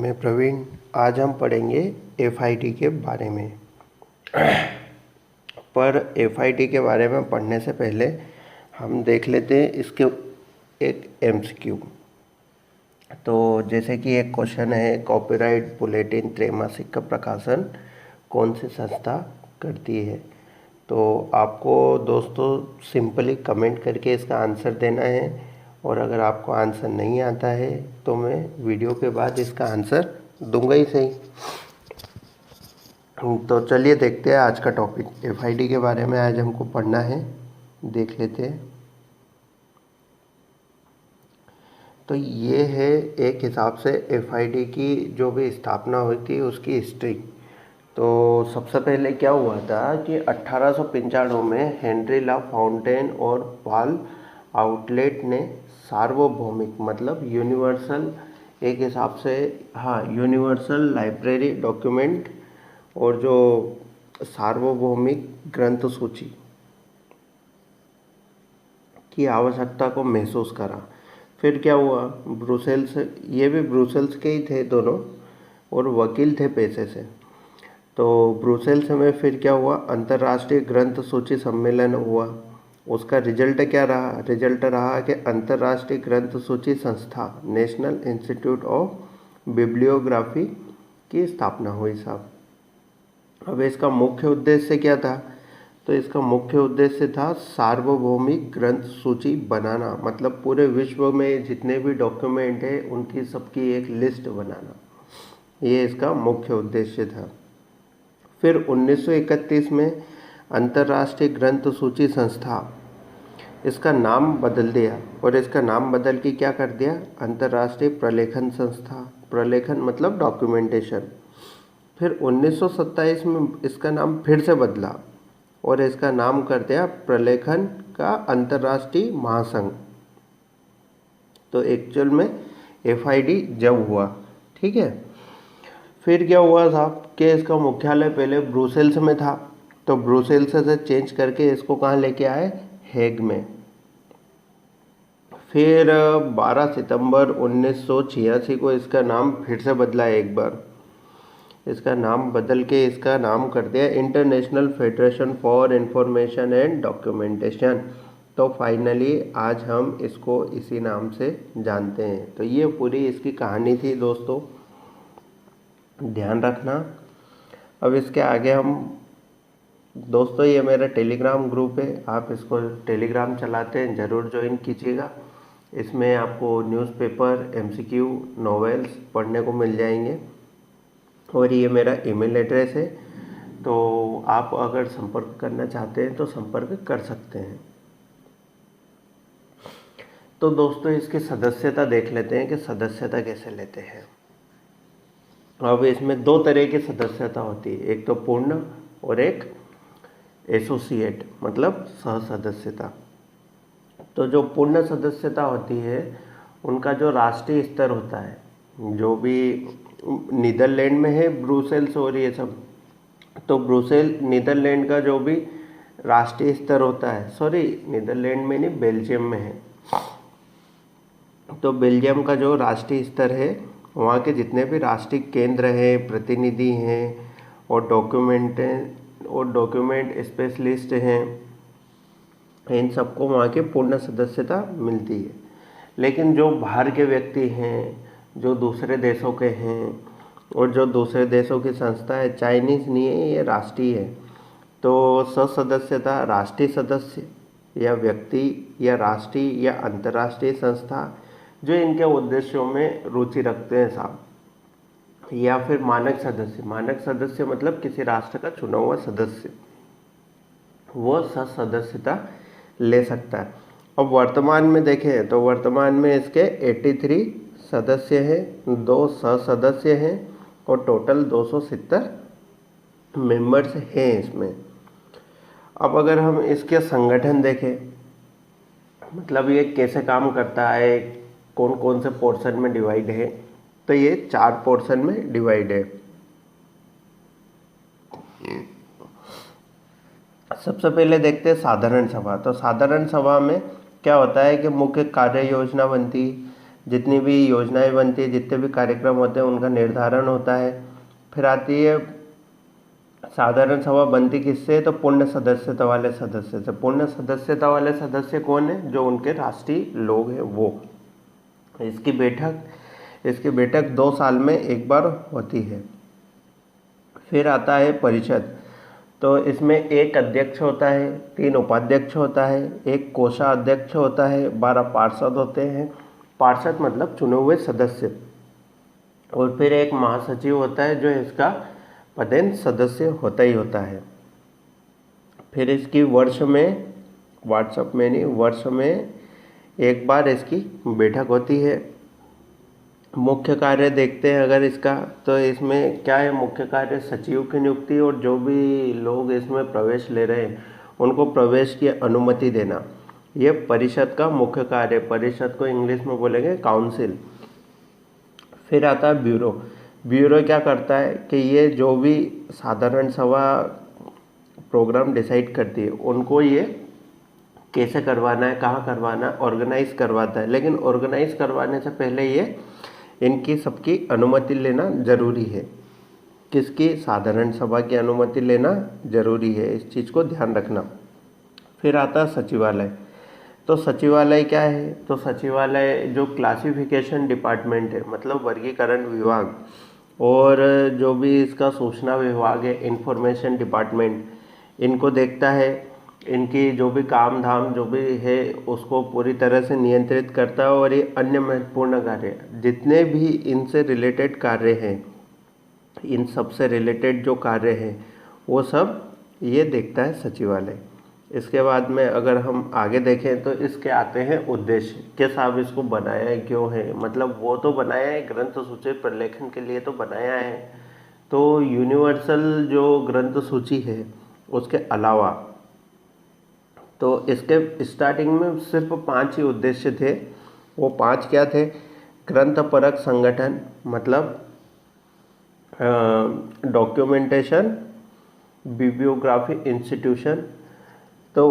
मैं प्रवीण। आज हम पढ़ेंगे एफआईटी के बारे में। पर एफआईटी के बारे में पढ़ने से पहले हम देख लेते हैं इसके एक एमसीक्यू। तो जैसे कि एक क्वेश्चन है, कॉपीराइट बुलेटिन त्रैमासिक का प्रकाशन कौन सी संस्था करती है। तो आपको दोस्तों सिंपली कमेंट करके इसका आंसर देना है, और अगर आपको आंसर नहीं आता है तो मैं वीडियो के बाद इसका आंसर दूंगा ही सही। तो चलिए देखते हैं आज का टॉपिक। एफआईटी के बारे में आज हमको पढ़ना है, देख लेते हैं। तो ये है एक हिसाब से एफआईटी की जो भी स्थापना हुई थी उसकी हिस्ट्री। तो सबसे पहले क्या हुआ था कि 1895 में हेनरी ला फाउंटेन और पॉल आउटलेट ने सार्वभौमिक मतलब यूनिवर्सल, एक हिसाब से यूनिवर्सल लाइब्रेरी डॉक्यूमेंट और जो सार्वभौमिक ग्रंथ सूची की आवश्यकता को महसूस करा। फिर क्या हुआ, ब्रुसेल्स, ये भी ब्रुसेल्स के ही थे दोनों, और वकील थे पेशे से। तो ब्रुसेल्स में फिर क्या हुआ, अंतर्राष्ट्रीय ग्रंथ सूची सम्मेलन हुआ। उसका रिजल्ट क्या रहा, रिजल्ट रहा कि अंतर्राष्ट्रीय ग्रंथ सूची संस्था नेशनल इंस्टीट्यूट ऑफ बिब्लियोग्राफी की स्थापना हुई साहब। अब इसका मुख्य उद्देश्य क्या था, तो इसका मुख्य उद्देश्य था सार्वभौमिक ग्रंथ सूची बनाना, मतलब पूरे विश्व में जितने भी डॉक्यूमेंट हैं उनकी सबकी एक लिस्ट बनाना, ये इसका मुख्य उद्देश्य था। फिर 1931 में अंतर्राष्ट्रीय ग्रंथ सूची संस्था, इसका नाम बदल दिया, और इसका नाम बदल के क्या कर दिया, अंतर्राष्ट्रीय प्रलेखन संस्था। प्रलेखन मतलब डॉक्यूमेंटेशन। फिर 1927 में इसका नाम फिर से बदला और इसका नाम कर दिया प्रलेखन का अंतर्राष्ट्रीय महासंघ। तो एक्चुअल में एफआईडी जब हुआ, ठीक है। फिर क्या हुआ साहब कि इसका मुख्यालय पहले ब्रुसेल्स में था, तो ब्रुसेल्स से चेंज करके इसको कहाँ लेके आए, हेग में। फिर 12 सितंबर 1986 को इसका नाम फिर से बदला एक बार। इसका नाम बदल के इसका नाम कर दिया international federation for information and documentation. तो फाइनली आज हम इसको इसी नाम से जानते हैं। तो ये पूरी इसकी कहानी थी दोस्तों, ध्यान रखना। अब इसके आगे हम दोस्तों, ये मेरा टेलीग्राम ग्रुप है, आप इसको टेलीग्राम चलाते हैं ज़रूर ज्वाइन कीजिएगा। इसमें आपको न्यूज़पेपर, एमसीक्यू, नॉवेल्स पढ़ने को मिल जाएंगे, और ये मेरा ईमेल एड्रेस है। तो आप अगर संपर्क करना चाहते हैं तो संपर्क कर सकते हैं। तो दोस्तों इसकी सदस्यता देख लेते हैं कि सदस्यता कैसे लेते हैं। अब इसमें दो तरह की सदस्यता होती है, एक तो पूर्ण और एक एसोसिएट मतलब सह सदस्यता। तो जो पूर्ण सदस्यता होती है उनका जो राष्ट्रीय स्तर होता है, जो भी नीदरलैंड में है ब्रुसेल्स और ये सब, तो ब्रुसेल नीदरलैंड का जो भी राष्ट्रीय स्तर होता है, सॉरी नीदरलैंड में नहीं, बेल्जियम में है। तो बेल्जियम का जो राष्ट्रीय स्तर है, वहाँ के जितने भी राष्ट्रीय केंद्र हैं, प्रतिनिधि हैं और डॉक्यूमेंट स्पेशलिस्ट हैं, इन सबको वहाँ के पूर्ण सदस्यता मिलती है। लेकिन जो बाहर के व्यक्ति हैं, जो दूसरे देशों के हैं, और जो दूसरे देशों की संस्था है, चाइनीज़ नहीं है, ये राष्ट्रीय है। तो सदस्यता राष्ट्रीय सदस्य या व्यक्ति या राष्ट्रीय या अंतर्राष्ट्रीय संस्था जो इनके उद्देश्यों में रुचि रखते हैं साहब, या फिर मानक सदस्य। मानक सदस्य मतलब किसी राष्ट्र का चुना हुआ सदस्य, वो सदस्यता ले सकता है। अब वर्तमान में देखें तो वर्तमान में इसके 83 सदस्य हैं, 2 सदस्य हैं, और टोटल 270 मेंबर्स हैं इसमें। अब अगर हम इसके संगठन देखें, मतलब ये कैसे काम करता है, कौन कौन से पोर्शन में डिवाइड है, तो ये 4 पोर्शन में डिवाइड है। सबसे पहले देखते हैं साधारण सभा। तो साधारण सभा में क्या होता है कि मुख्य कार्य योजना बनती, जितनी भी योजनाएं बनती है, जितने भी कार्यक्रम होते हैं, उनका निर्धारण होता है। फिर आती है साधारण सभा, बनती किससे? तो पूर्ण सदस्यता वाले सदस्य से। पूर्ण सदस्यता वाले सदस्य कौन है? जो उनके राष्ट्रीय लोग हैं वो। इसकी बैठक 2 साल में एक बार होती है। फिर आता है परिषद। तो इसमें एक अध्यक्ष होता है, 3 उपाध्यक्ष होता है, एक कोषाध्यक्ष होता है, 12 पार्षद होते हैं। पार्षद मतलब चुने हुए सदस्य। और फिर एक महासचिव होता है जो इसका पदेन सदस्य होता ही होता है। फिर इसकी वर्ष में एक बार इसकी बैठक होती है। मुख्य कार्य देखते हैं अगर इसका, तो इसमें क्या है मुख्य कार्य? सचिव की नियुक्ति और जो भी लोग इसमें प्रवेश ले रहे हैं उनको प्रवेश की अनुमति देना, ये परिषद का मुख्य कार्य। परिषद को इंग्लिश में बोलेंगे काउंसिल। फिर आता है ब्यूरो। ब्यूरो क्या करता है कि ये जो भी साधारण सभा प्रोग्राम डिसाइड करती है उनको ये कैसे करवाना है, कहाँ करवाना है, ऑर्गेनाइज करवाता है। लेकिन ऑर्गेनाइज करवाने से पहले ये इनकी सबकी अनुमति लेना जरूरी है। किसकी? साधारण सभा की अनुमति लेना जरूरी है, इस चीज़ को ध्यान रखना। फिर आता है सचिवालय। तो सचिवालय क्या है? तो सचिवालय जो क्लासिफिकेशन डिपार्टमेंट है, मतलब वर्गीकरण विभाग, और जो भी इसका सूचना विभाग है, इंफॉर्मेशन डिपार्टमेंट, इनको देखता है। इनकी जो भी काम धाम जो भी है उसको पूरी तरह से नियंत्रित करता है। और ये अन्य महत्वपूर्ण कार्य, जितने भी इनसे रिलेटेड कार्य हैं, इन सब से रिलेटेड जो कार्य हैं वो सब ये देखता है सचिवालय। इसके बाद में अगर हम आगे देखें तो इसके आते हैं उद्देश्य, कि साहब इसको बनाया है क्यों है? मतलब वो तो बनाया है ग्रंथ सूची प्रलेखन के लिए तो बनाया है। तो यूनिवर्सल जो ग्रंथ सूची है उसके अलावा तो इसके स्टार्टिंग में सिर्फ 5 ही उद्देश्य थे। वो 5 क्या थे? ग्रंथपरक संगठन, मतलब डॉक्यूमेंटेशन, बिब्लियोग्राफी इंस्टीट्यूशन, तो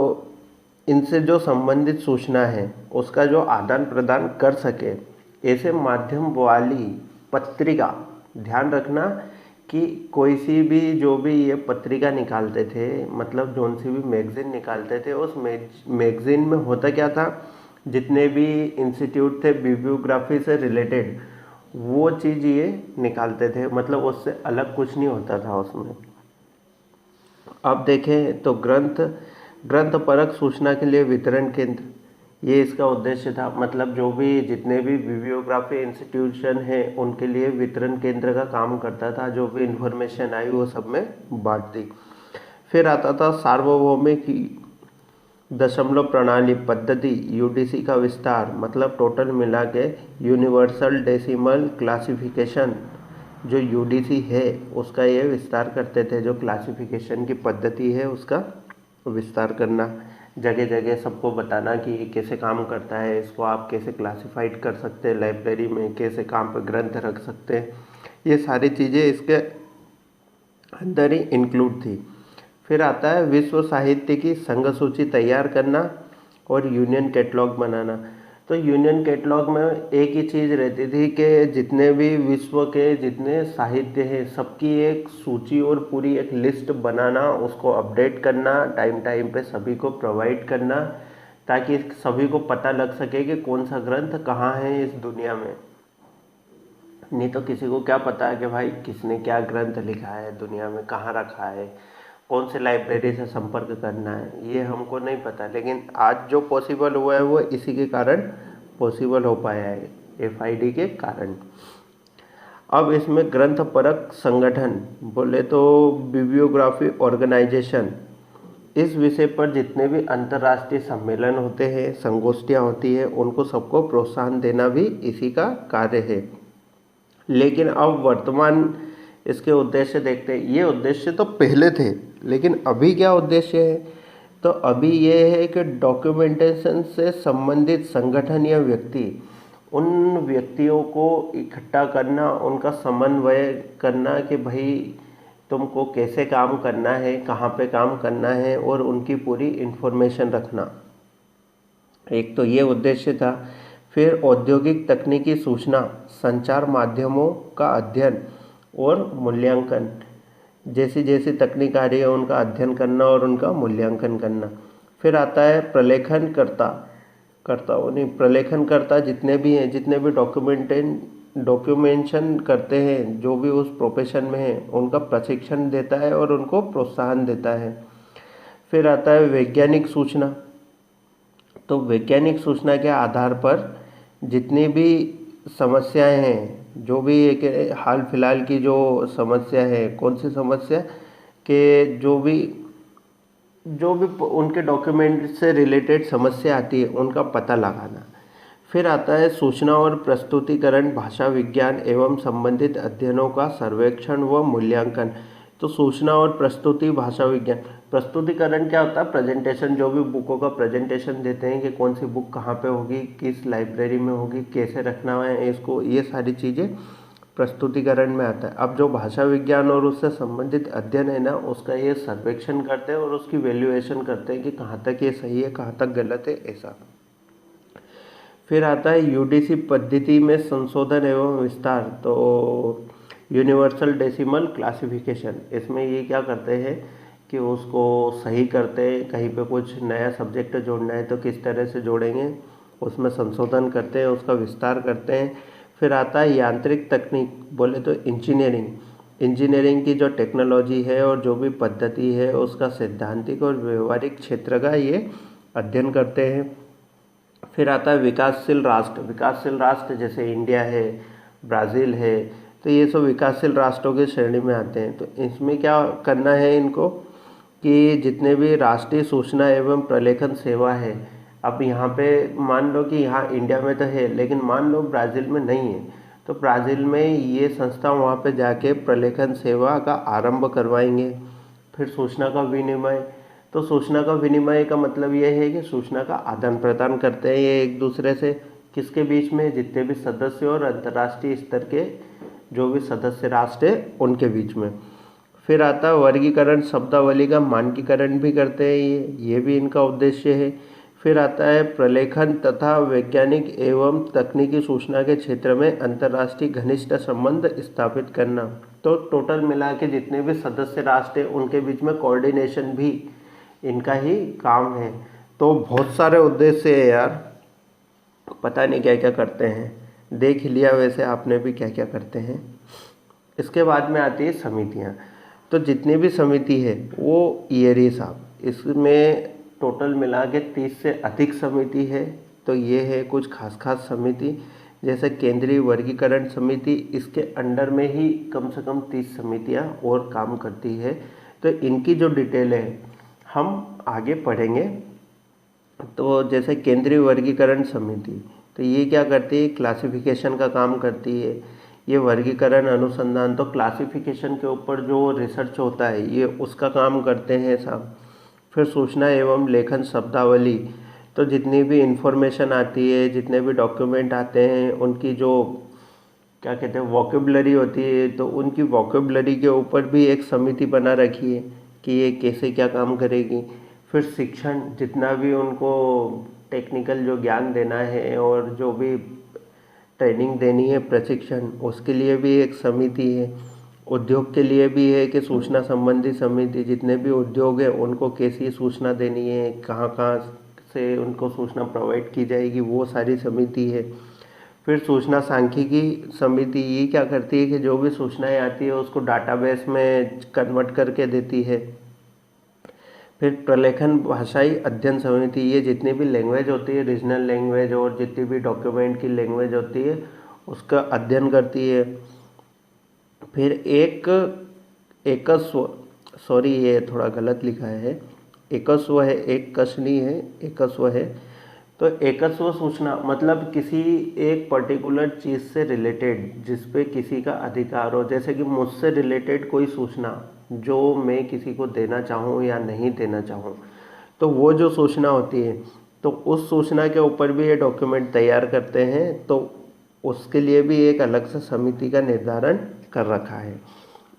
इनसे जो संबंधित सूचना है उसका जो आदान प्रदान कर सके, ऐसे माध्यम वाली पत्रिका। ध्यान रखना कि कोई सी भी जो भी ये पत्रिका निकालते थे, मतलब जोन सी भी मैगजीन निकालते थे, उस मैगजीन में होता क्या था? जितने भी इंस्टीट्यूट थे बिब्लियोग्राफी से रिलेटेड वो चीज़ ये निकालते थे, मतलब उससे अलग कुछ नहीं होता था उसमें। अब देखें तो ग्रंथपरक सूचना के लिए वितरण केंद्र, ये इसका उद्देश्य था। मतलब जो भी जितने भी बिब्लियोग्राफी इंस्टीट्यूशन है उनके लिए वितरण केंद्र का काम करता था, जो भी इंफॉर्मेशन आई वो सब में बांट दी। फिर आता था सार्वभौमिक दशमलव प्रणाली पद्धति, यूडीसी का विस्तार, मतलब टोटल मिला के यूनिवर्सल डेसिमल क्लासिफिकेशन जो यूडीसी है उसका ये विस्तार करते थे। जो क्लासिफिकेशन की पद्धति है उसका विस्तार करना, जगह जगह सबको बताना कि ये कैसे काम करता है, इसको आप कैसे क्लासिफाइड कर सकते हैं, लाइब्रेरी में कैसे काम पे ग्रंथ रख सकते हैं, ये सारी चीज़ें इसके अंदर ही इंक्लूड थी। फिर आता है विश्व साहित्य की संघ सूची तैयार करना और यूनियन कैटलॉग बनाना। तो यूनियन कैटलॉग में एक ही चीज़ रहती थी कि जितने भी विश्व के जितने साहित्य हैं सबकी एक सूची और पूरी एक लिस्ट बनाना, उसको अपडेट करना, टाइम टाइम पे सभी को प्रोवाइड करना, ताकि सभी को पता लग सके कि कौन सा ग्रंथ कहाँ है इस दुनिया में। नहीं तो किसी को क्या पता है कि भाई किसने क्या ग्रंथ लिखा है दुनिया में, कहाँ रखा है, कौन से लाइब्रेरी से संपर्क करना है, ये हमको नहीं पता। लेकिन आज जो पॉसिबल हुआ है वो इसी के कारण पॉसिबल हो पाया है, एफआईडी के कारण। अब इसमें ग्रंथपरक संगठन बोले तो बिब्लियोग्राफी ऑर्गेनाइजेशन, इस विषय पर जितने भी अंतर्राष्ट्रीय सम्मेलन होते हैं, संगोष्ठियाँ होती है, उनको सबको प्रोत्साहन देना भी इसी का कार्य है। लेकिन अब वर्तमान इसके उद्देश्य देखते हैं। ये उद्देश्य तो पहले थे, लेकिन अभी क्या उद्देश्य है? तो अभी ये है कि डॉक्यूमेंटेशन से संबंधित संगठन या व्यक्ति, उन व्यक्तियों को इकट्ठा करना, उनका समन्वय करना कि भाई तुमको कैसे काम करना है, कहाँ पे काम करना है, और उनकी पूरी इन्फॉर्मेशन रखना। एक तो ये उद्देश्य था। फिर औद्योगिक तकनीकी सूचना संचार माध्यमों का अध्ययन और मूल्यांकन, जैसी जैसी तकनीक आ रही है उनका अध्ययन करना और उनका मूल्यांकन करना। फिर आता है प्रलेखनकर्ता जितने भी हैं, जितने भी डॉक्यूमेंशन करते हैं, जो भी उस प्रोफेशन में है, उनका प्रशिक्षण देता है और उनको प्रोत्साहन देता है। फिर आता है वैज्ञानिक सूचना। तो वैज्ञानिक सूचना के आधार पर जितनी भी समस्याएं हैं, जो भी एक हाल फिलहाल की जो समस्या है, कौन सी समस्या के जो भी उनके डॉक्यूमेंट से रिलेटेड समस्या आती है उनका पता लगाना। फिर आता है सूचना और प्रस्तुतिकरण भाषा विज्ञान एवं संबंधित अध्ययनों का सर्वेक्षण व मूल्यांकन। तो सूचना और प्रस्तुति भाषा विज्ञान, प्रस्तुतिकरण क्या होता है? प्रेजेंटेशन, जो भी बुकों का प्रेजेंटेशन देते हैं कि कौन सी बुक कहाँ पे होगी, किस लाइब्रेरी में होगी, कैसे रखना है इसको, ये सारी चीज़ें प्रस्तुतिकरण में आता है। अब जो भाषा विज्ञान और उससे संबंधित अध्ययन है ना, उसका ये सर्वेक्षण करते हैं और उसकी वैल्यूएशन करते हैं कि कहाँ तक ये सही है, कहाँ तक गलत है, ऐसा। फिर आता है यूडीसी पद्धति में संशोधन एवं विस्तार। तो यूनिवर्सल डेसिमल क्लासिफिकेशन, इसमें ये क्या करते हैं कि उसको सही करते हैं, कहीं पे कुछ नया सब्जेक्ट जोड़ना है तो किस तरह से जोड़ेंगे, उसमें संशोधन करते हैं, उसका विस्तार करते हैं। फिर आता है यांत्रिक तकनीक, बोले तो इंजीनियरिंग की जो टेक्नोलॉजी है और जो भी पद्धति है उसका सैद्धांतिक और व्यवहारिक क्षेत्र का ये अध्ययन करते हैं। फिर आता है विकासशील राष्ट्र जैसे इंडिया है, ब्राज़ील है, तो ये सब विकासशील राष्ट्रों की श्रेणी में आते हैं। तो इसमें क्या करना है इनको कि जितने भी राष्ट्रीय सूचना एवं प्रलेखन सेवा है, अब यहाँ पे मान लो कि यहाँ इंडिया में तो है, लेकिन मान लो ब्राज़ील में नहीं है, तो ब्राज़ील में ये संस्था वहाँ पे जाके प्रलेखन सेवा का आरंभ करवाएंगे। फिर सूचना का विनिमय, तो सूचना का विनिमय का मतलब ये है कि सूचना का आदान प्रदान करते हैं ये एक दूसरे से, किसके बीच में? जितने भी सदस्य और अंतर्राष्ट्रीय स्तर के जो भी सदस्य राष्ट्र है उनके बीच में। फिर आता है वर्गीकरण, शब्दावली का मानकीकरण भी करते हैं ये भी इनका उद्देश्य है। फिर आता है प्रलेखन तथा वैज्ञानिक एवं तकनीकी सूचना के क्षेत्र में अंतर्राष्ट्रीय घनिष्ठ संबंध स्थापित करना। तो टोटल मिला के जितने भी सदस्य राष्ट्र हैं उनके बीच में कोऑर्डिनेशन भी इनका ही काम है। तो बहुत सारे उद्देश्य है यार, पता नहीं क्या क्या करते हैं, देख लिया वैसे आपने भी क्या क्या करते हैं। इसके बाद में आती है समितियाँ। तो जितनी भी समिति है वो ये रही साहब, इसमें टोटल मिला के 30 से अधिक समिति है। तो ये है कुछ खास समिति, जैसे केंद्रीय वर्गीकरण समिति, इसके अंडर में ही कम से कम 30 समितियाँ और काम करती है। तो इनकी जो डिटेल है हम आगे पढ़ेंगे। तो जैसे केंद्रीय वर्गीकरण समिति, तो ये क्या करती है? क्लासिफिकेशन का काम करती है। ये वर्गीकरण अनुसंधान, तो क्लासिफिकेशन के ऊपर जो रिसर्च होता है ये उसका काम करते हैं साहब। फिर सूचना एवं लेखन शब्दावली, तो जितनी भी इंफॉर्मेशन आती है, जितने भी डॉक्यूमेंट आते हैं, उनकी जो क्या कहते हैं वोकेबलरी होती है, तो उनकी वोकेबलरी के ऊपर भी एक समिति बना रखी है कि ये कैसे क्या काम करेगी। फिर शिक्षण, जितना भी उनको टेक्निकल जो ज्ञान देना है और जो भी ट्रेनिंग देनी है, प्रशिक्षण, उसके लिए भी एक समिति है। उद्योग के लिए भी है कि सूचना संबंधी समिति, जितने भी उद्योग हैं उनको कैसी सूचना देनी है, कहाँ कहाँ से उनको सूचना प्रोवाइड की जाएगी, वो सारी समिति है। फिर सूचना सांख्यिकी समिति, ये क्या करती है कि जो भी सूचनाएं आती है उसको डाटाबेस में कन्वर्ट करके देती है। फिर प्रलेखन भाषाई अध्ययन समिति, ये जितनी भी लैंग्वेज होती है, रीजनल लैंग्वेज और जितनी भी डॉक्यूमेंट की लैंग्वेज होती है उसका अध्ययन करती है। फिर एकस्व, सॉरी ये थोड़ा गलत लिखा है, एकस्व है, एक कश नहीं है, एकस्व है। तो एकस्व सूचना मतलब किसी एक पर्टिकुलर चीज़ से रिलेटेड, जिस पे किसी का अधिकार हो, जैसे कि मुझसे रिलेटेड कोई सूचना जो मैं किसी को देना चाहूँ या नहीं देना चाहूँ, तो वो जो सूचना होती है तो उस सूचना के ऊपर भी ये डॉक्यूमेंट तैयार करते हैं। तो उसके लिए भी एक अलग से समिति का निर्धारण कर रखा है।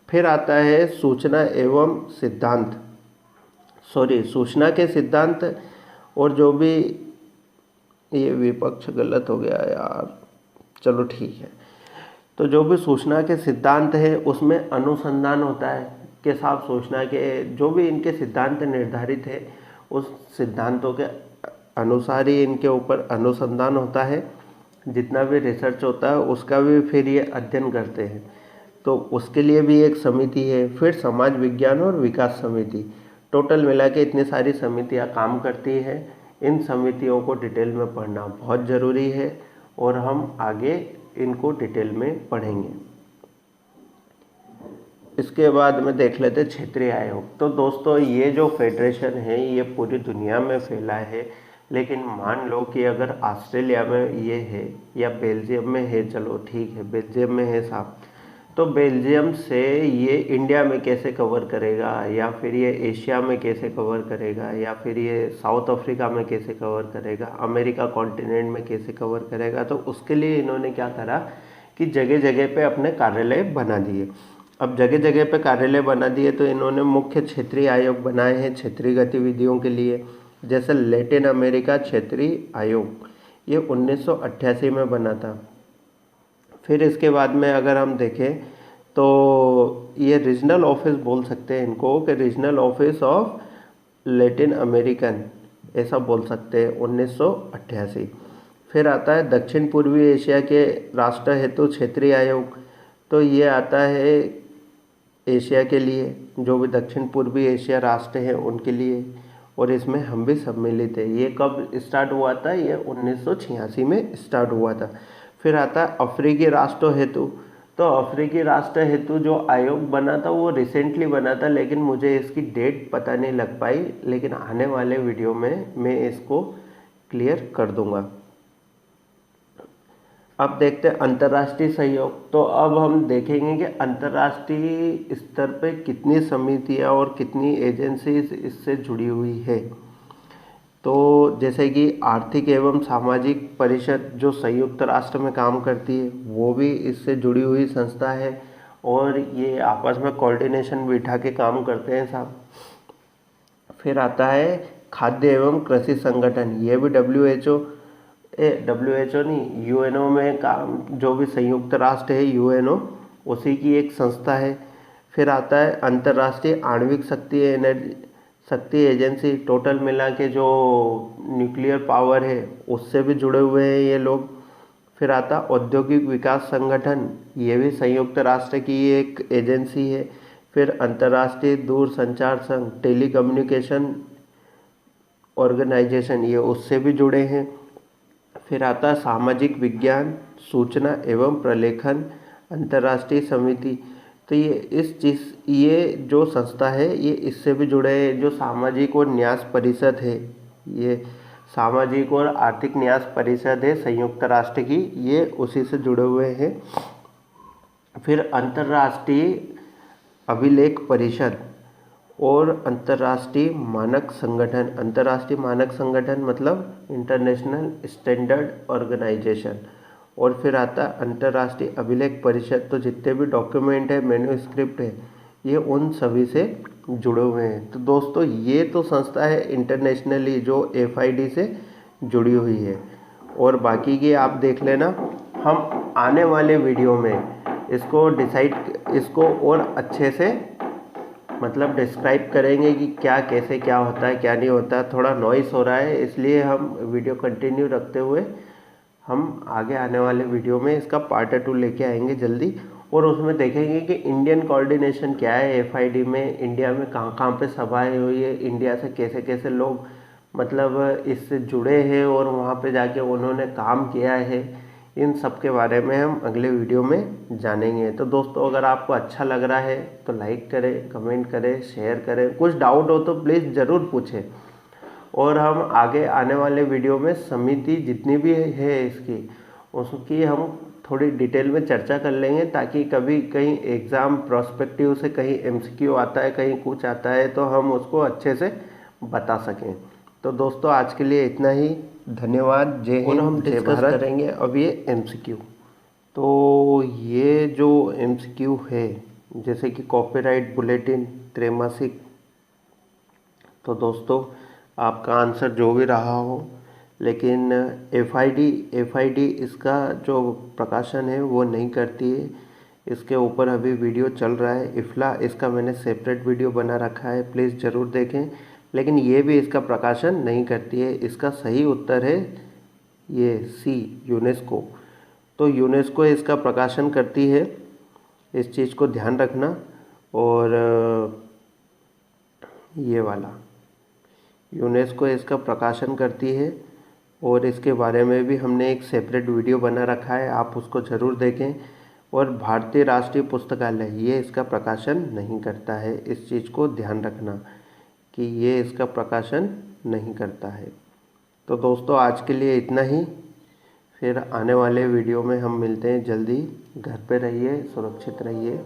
फिर आता है सूचना एवं सिद्धांत, सूचना के सिद्धांत और जो भी ये विपक्ष गलत हो गया यार, चलो ठीक है। तो जो भी सूचना के सिद्धांत है उसमें अनुसंधान होता है के साथ सूचना के जो भी इनके सिद्धांत निर्धारित है उस सिद्धांतों के अनुसार ही इनके ऊपर अनुसंधान होता है। जितना भी रिसर्च होता है उसका भी फिर ये अध्ययन करते हैं, तो उसके लिए भी एक समिति है। फिर समाज विज्ञान और विकास समिति, टोटल मिला के इतनी सारी समितियाँ काम करती है। इन समितियों को डिटेल में पढ़ना बहुत ज़रूरी है और हम आगे इनको डिटेल में पढ़ेंगे। इसके बाद में देख लेते क्षेत्रीय आयोग। तो दोस्तों ये जो फेडरेशन है ये पूरी दुनिया में फैला है, लेकिन मान लो कि अगर ऑस्ट्रेलिया में ये है या बेल्जियम में है, चलो ठीक है बेल्जियम में है साहब, तो बेल्जियम से ये इंडिया में कैसे कवर करेगा, या फिर ये एशिया में कैसे कवर करेगा, या फिर ये साउथ अफ्रीका में कैसे कवर करेगा, अमेरिका कॉन्टिनेंट में कैसे कवर करेगा। तो उसके लिए इन्होंने क्या करा कि जगह जगह पे अपने कार्यालय बना दिए। अब जगह जगह पे कार्यालय बना दिए तो इन्होंने मुख्य क्षेत्रीय आयोग बनाए हैं क्षेत्रीय गतिविधियों के लिए। जैसे लैटिन अमेरिका क्षेत्रीय आयोग, ये 1988 में बना था। फिर इसके बाद में अगर हम देखें तो ये रीजनल ऑफिस बोल सकते हैं इनको, कि regional office of Latin American ऐसा बोल सकते हैं, 1988। फिर आता है दक्षिण पूर्वी एशिया के राष्ट्र हेतु क्षेत्रीय आयोग, तो ये आता है एशिया के लिए, जो भी दक्षिण पूर्वी एशिया राष्ट्र हैं उनके लिए, और इसमें हम भी सम्मिलित है। ये कब स्टार्ट हुआ था, ये 1986 में स्टार्ट हुआ था। फिर आता है अफ्रीकी राष्ट्रों हेतु, तो अफ्रीकी राष्ट्र हेतु जो आयोग बना था वो रिसेंटली बना था, लेकिन मुझे इसकी डेट पता नहीं लग पाई, लेकिन आने वाले वीडियो में मैं इसको क्लियर कर दूंगा। अब देखते हैं अंतर्राष्ट्रीय सहयोग। तो अब हम देखेंगे कि अंतर्राष्ट्रीय स्तर पे कितनी समितियां और कितनी एजेंसीज इससे जुड़ी हुई है। तो जैसे कि आर्थिक एवं सामाजिक परिषद जो संयुक्त राष्ट्र में काम करती है वो भी इससे जुड़ी हुई संस्था है, और ये आपस में कोऑर्डिनेशन बिठा के काम करते हैं साहब। फिर आता है खाद्य एवं कृषि संगठन, ये भी डब्ल्यू एच ओ नहीं, यूएनओ में काम, जो भी संयुक्त राष्ट्र है यूएनओ उसी की एक संस्था है। फिर आता है अंतर्राष्ट्रीय आणविक शक्ति एजेंसी, टोटल मिला के जो न्यूक्लियर पावर है उससे भी जुड़े हुए हैं ये लोग। फिर आता औद्योगिक विकास संगठन, ये भी संयुक्त राष्ट्र की एक एजेंसी है। फिर अंतर्राष्ट्रीय दूरसंचार संघ, टेलीकम्युनिकेशन ऑर्गेनाइजेशन, ये उससे भी जुड़े हैं। फिर आता है सामाजिक विज्ञान सूचना एवं प्रलेखन अंतर्राष्ट्रीय समिति, तो ये जो संस्था है ये इससे भी जुड़े हैं। जो सामाजिक और न्यास परिषद है, ये सामाजिक और आर्थिक न्यास परिषद है संयुक्त राष्ट्र की, ये उसी से जुड़े हुए हैं। फिर अंतर्राष्ट्रीय अभिलेख परिषद और अंतर्राष्ट्रीय मानक संगठन, अंतर्राष्ट्रीय मानक संगठन मतलब इंटरनेशनल स्टैंडर्ड ऑर्गेनाइजेशन। और फिर आता अंतर्राष्ट्रीय अभिलेख परिषद, तो जितने भी डॉक्यूमेंट है, मैन्यूस्क्रिप्ट है, ये उन सभी से जुड़े हुए हैं। तो दोस्तों ये तो संस्था है इंटरनेशनली जो FID से जुड़ी हुई है, और बाकी की आप देख लेना। हम आने वाले वीडियो में इसको और अच्छे से मतलब डिस्क्राइब करेंगे कि क्या कैसे क्या होता है क्या नहीं होता। थोड़ा नॉइस हो रहा है इसलिए हम वीडियो कंटिन्यू रखते हुए हम आगे आने वाले वीडियो में इसका पार्ट 2 लेके आएंगे जल्दी, और उसमें देखेंगे कि इंडियन कोऑर्डिनेशन क्या है FID में, इंडिया में कहाँ कहाँ पे सभाएं हुई है, इंडिया से कैसे कैसे लोग मतलब इससे जुड़े हैं और वहाँ पे जाके उन्होंने काम किया है। इन सब के बारे में हम अगले वीडियो में जानेंगे। तो दोस्तों अगर आपको अच्छा लग रहा है तो लाइक करें, कमेंट करें, शेयर करें। कुछ डाउट हो तो प्लीज़ ज़रूर पूछें, और हम आगे आने वाले वीडियो में समिति जितनी भी है उसकी हम थोड़ी डिटेल में चर्चा कर लेंगे, ताकि कभी कहीं एग्ज़ाम प्रोस्पेक्टिव से कहीं MCQ आता है, कहीं कुछ आता है, तो हम उसको अच्छे से बता सकें। तो दोस्तों आज के लिए इतना ही, धन्यवाद, जय हिंद, हम डिस्कस करेंगे अब ये MCQ। तो ये जो MCQ है जैसे कि कॉपीराइट बुलेटिन त्रैमासिक, तो दोस्तों आपका आंसर जो भी रहा हो लेकिन एफआईडी इसका जो प्रकाशन है वो नहीं करती है। इसके ऊपर अभी वीडियो चल रहा है। इफ़ला इसका मैंने सेपरेट वीडियो बना रखा है, प्लीज़ ज़रूर देखें। लेकिन ये भी इसका प्रकाशन नहीं करती है। इसका सही उत्तर है ये सी, यूनेस्को। तो यूनेस्को इसका प्रकाशन करती है, इस चीज़ को ध्यान रखना। और ये वाला यूनेस्को इसका प्रकाशन करती है और इसके बारे में भी हमने एक सेपरेट वीडियो बना रखा है, आप उसको ज़रूर देखें। और भारतीय राष्ट्रीय पुस्तकालय ये इसका प्रकाशन नहीं करता है, इस चीज़ को ध्यान रखना कि ये इसका प्रकाशन नहीं करता है। तो दोस्तों आज के लिए इतना ही, फिर आने वाले वीडियो में हम मिलते हैं जल्दी। घर पे रहिए, सुरक्षित रहिए।